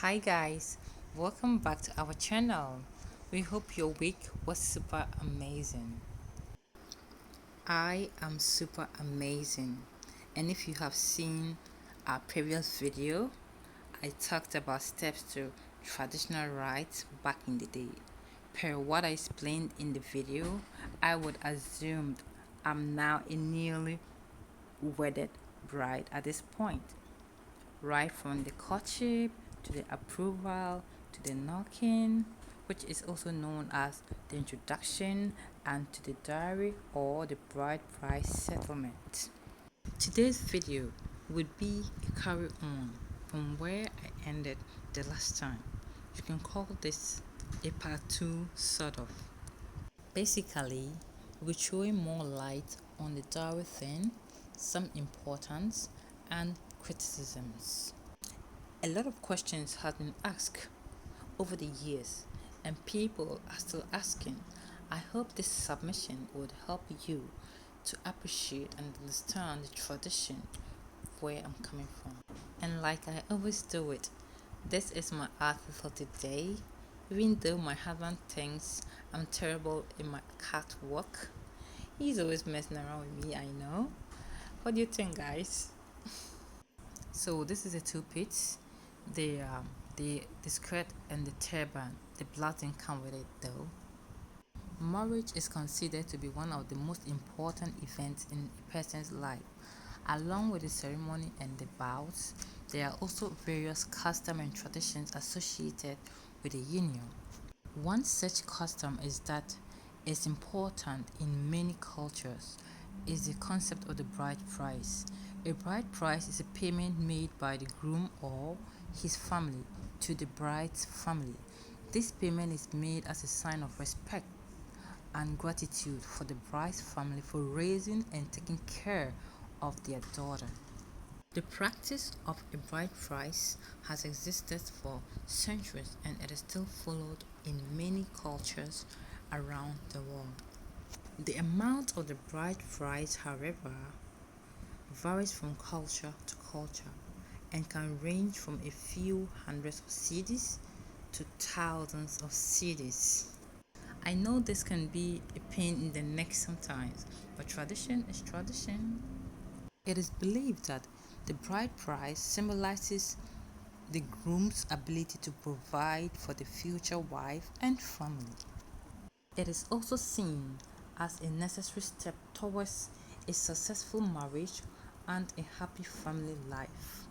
Hi guys, welcome back to our channel. We hope your week was super amazing. I am super amazing, and if you have seen our previous video, I talked about steps to traditional rites back in the day. Per what I explained in the video, I would assume I'm now a newly wedded bride at this point, right from the courtship to the approval to the knocking, which is also known as the introduction, and to the dowry or the bride price settlement. Today's video would be a carry on from where I ended the last time. You can call this a part 2 sort of. Basically, we're showing more light on the dowry thing, some importance and criticisms. A lot of questions have been asked over the years, and people are still asking. I hope this submission would help you to appreciate and understand the tradition where I'm coming from. And like I always do it, this is my article for today. Even though my husband thinks I'm terrible in my cat work, he's always messing around with me, I know. What do you think, guys? So this is a two-piece. The skirt and the turban. The blouse didn't come with it though. Marriage is considered to be one of the most important events in a person's life. Along with the ceremony and the vows, there are also various customs and traditions associated with the union. One such custom is that is important in many cultures is the concept of the bride price. A bride price is a payment made by the groom or his family to the bride's family. This payment is made as a sign of respect and gratitude for the bride's family for raising and taking care of their daughter. The practice of a bride price has existed for centuries and it is still followed in many cultures around the world. The amount of the bride price, however, varies from culture to culture and can range from a few hundreds of cedis to thousands of cedis. I know this can be a pain in the neck sometimes, but tradition is tradition. It is believed that the bride price symbolizes the groom's ability to provide for the future wife and family. It is also seen as a necessary step towards a successful marriage and a happy family life.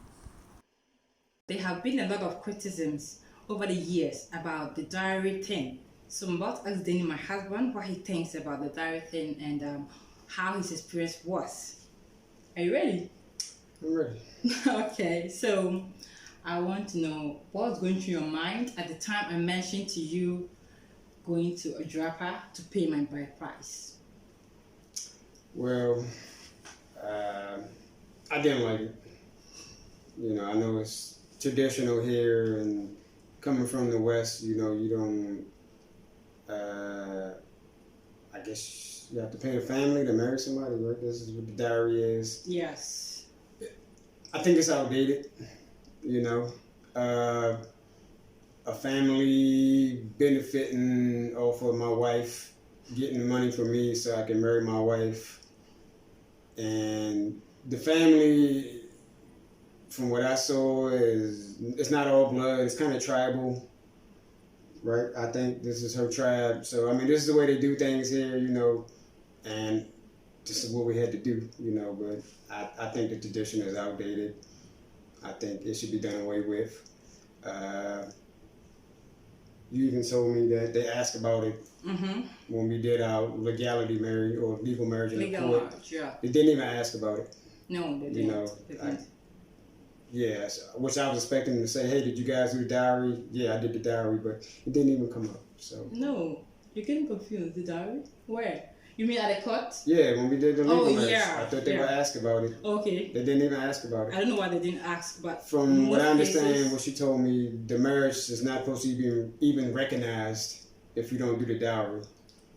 There have been a lot of criticisms over the years about the dowry thing. So I'm about to ask Danny, my husband, what he thinks about the dowry thing and how his experience was. Are you ready? I'm ready. Okay, so I want to know what's going through your mind at the time I mentioned to you going to a draper to pay my bride price. Well, I didn't like it. You know, I know it's traditional here, and coming from the West, you know, you don't. I guess you have to pay the family to marry somebody, right? This is what the dowry is. Yes. I think it's outdated. You know, a family benefiting off of my wife getting the money from me so I can marry my wife, and the family, from what I saw, is it's not all blood. It's kind of tribal, right? I think this is her tribe. So I mean, this is the way they do things here, you know, and this is what we had to do, you know. But I think the tradition is outdated. I think it should be done away with. You even told me that they asked about it when we did our legality marriage or legal marriage in the court. Marriage, yeah. They didn't even ask about it. No, they didn't. You know, yes, which I was expecting them to say, hey, did you guys do the dowry? Yeah, I did the dowry, but it didn't even come up. So no, you're getting confused. The dowry? Where? You mean at the court? Yeah, when we did the legal marriage, yeah, I thought they would ask about it. Okay. They didn't even ask about it. I don't know why they didn't ask, but from what I understand, what she told me, the marriage is not supposed to be even recognized if you don't do the dowry.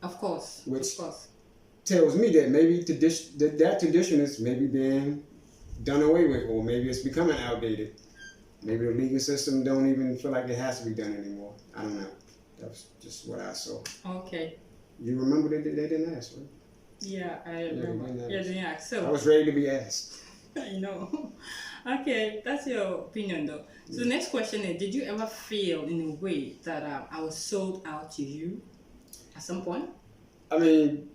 Of course. Which of course. Tells me that maybe that tradition is maybe being done away with, or maybe it's becoming outdated. Maybe the legal system don't even feel like it has to be done anymore. I don't know. That's just what I saw. Okay. You remember they didn't ask, right? Yeah, I Yeah, remember. they didn't Yeah, ask. they didn't ask. I So was ready to be asked. I know. Okay, that's your opinion though. So the next question is: did you ever feel in a way that I was sold out to you at some point? I mean,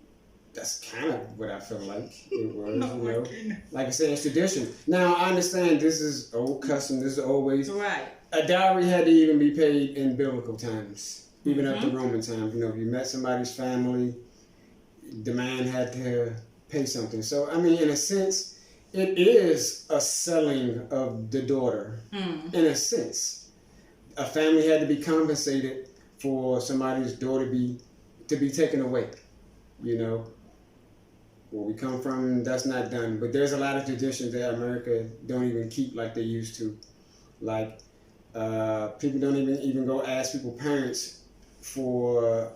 that's kind of what I feel like it was, Oh you my know. goodness. Like I said, it's tradition. Now I understand this is old custom. This is always Right. a dowry had to even be paid in biblical times, even up to Mm-hmm. Roman times. You know, if you met somebody's family, the man had to pay something. So I mean, in a sense, it is a selling of the daughter. Mm. In a sense, a family had to be compensated for somebody's daughter to be taken away. You know, where we come from, that's not done. But there's a lot of traditions that America don't even keep like they used to. Like people don't even go ask people parents for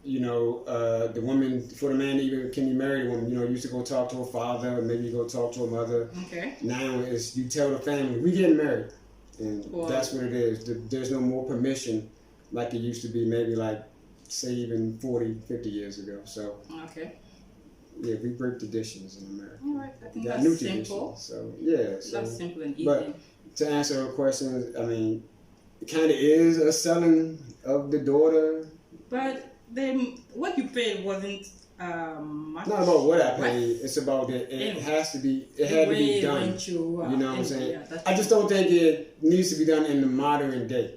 the woman for the man to even can you marry the woman. You know, you used to go talk to a father, maybe you go talk to a mother. Okay. Now it's you tell the family we getting married, and Well, that's what it is. There's no more permission like it used to be. Maybe like say even 40, 50 years ago. So okay. yeah, we break traditions in America. All right. I think We got that's new simple. traditions. So yeah. So That's simple and easy. but to answer her question, I mean, it kind of is a selling of the daughter. But what you paid wasn't much. Not about what I What? paid. It's about that it Anyway, has to be. It the had to way be it done. went through, You know what I'm anyway, saying? yeah, that's I just don't think it needs to be done in the modern day.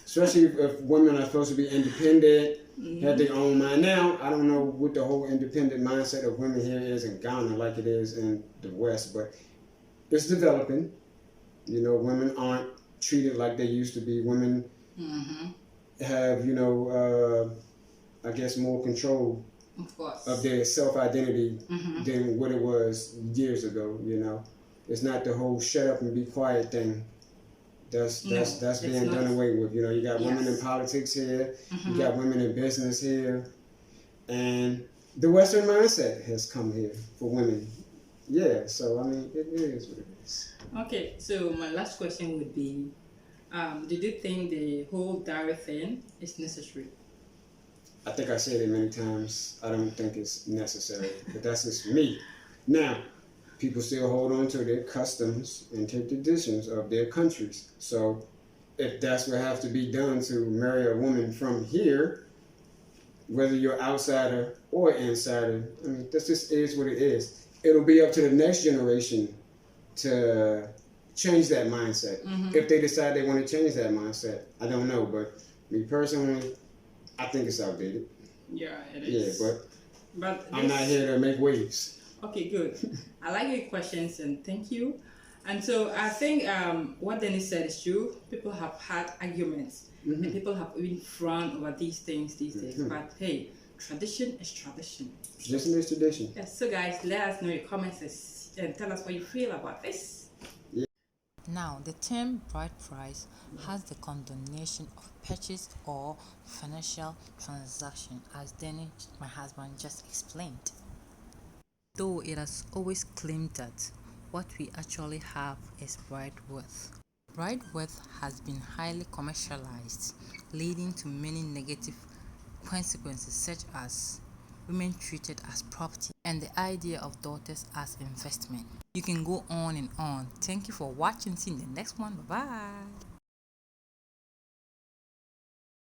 Especially if women are supposed to be independent, have their own mind. Now, I don't know what the whole independent mindset of women here is in Ghana like it is in the West, but it's developing. You know, women aren't treated like they used to be. Women have, I guess more control Of course. of their self identity than what it was years ago. You know, it's not the whole shut up and be quiet thing. That's being not. done away with. You know, you got women in Yes. politics here, you got women in business here, and the Western mindset has come here for women. Yeah, so I mean, it is what it is. Okay, so my last question would be, did you think the whole dowry thing is necessary? I think I said it many times. I don't think it's necessary, but that's just me. Now, people still hold on to their customs and to traditions of their countries. So, if that's what has to be done to marry a woman from here, whether you're outsider or insider, I mean, this just is what it is. It'll be up to the next generation to change that mindset. If they decide they want to change that mindset, I don't know, but me personally, I think it's outdated. Yeah, it Yeah, is. But I'm not here to make waves. Okay, good. I like your questions and thank you. And so I think what Dennis said is true. People have had arguments and people have even frowned over these things these days. But hey, tradition is tradition. Tradition is tradition. Yes, so guys, let us know your comments and tell us what you feel about this. Now, the term bride price has the connotation of purchase or financial transaction, as Danny, my husband, just explained. Though it has always claimed that what we actually have is bride worth. Bride worth has been highly commercialized, leading to many negative consequences such as women treated as property and the idea of daughters as investment. You can go on and on. Thank you for watching. See you in the next one. Bye bye.